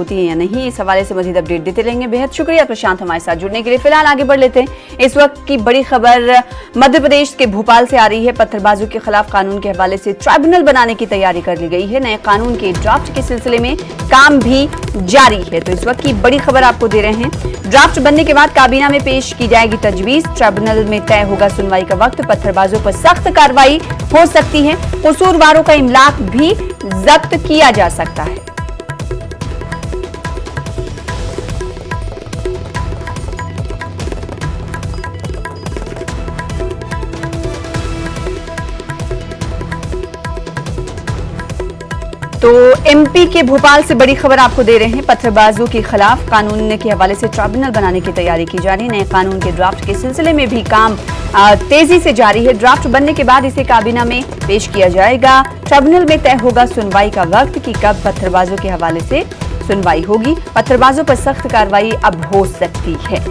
होती है या नहीं, इस हवाले से मजीद अपडेट देते रहेंगे। बेहद शुक्रिया प्रशांत हमारे साथ जुड़ने के लिए। फिलहाल आगे बढ़ लेते हैं। इस वक्त की बड़ी खबर मध्य प्रदेश के भोपाल से आ रही है। पत्थरबाजों के खिलाफ कानून के हवाले से ट्राइब्यूनल बनाने की तैयारी कर ली गई है। नए कानून के ड्राफ्ट के सिलसिले में काम भी जारी है। तो इस वक्त की बड़ी खबर आपको दे रहे हैं। ड्राफ्ट बनने के बाद काबीना में पेश की जाएगी तजवीज। ट्राइब्यूनल में तय होगा सुनवाई का वक्त। पत्थरबाजों पर सख्त कार्रवाई हो सकती है। कसूरवारों का इमलाक भी जब्त किया जा सकता है। तो एमपी के भोपाल से बड़ी खबर आपको दे रहे हैं। पत्थरबाजों के खिलाफ कानून के हवाले से ट्राइब्यूनल बनाने की तैयारी की जा रही है। नए कानून के ड्राफ्ट के सिलसिले में भी काम तेजी से जारी है। ड्राफ्ट बनने के बाद इसे काबीना में पेश किया जाएगा। ट्राइब्यूनल में तय होगा सुनवाई का वक्त कि कब पत्थरबाजों के हवाले से सुनवाई होगी। पत्थरबाजों पर सख्त कार्रवाई अब हो सकती है।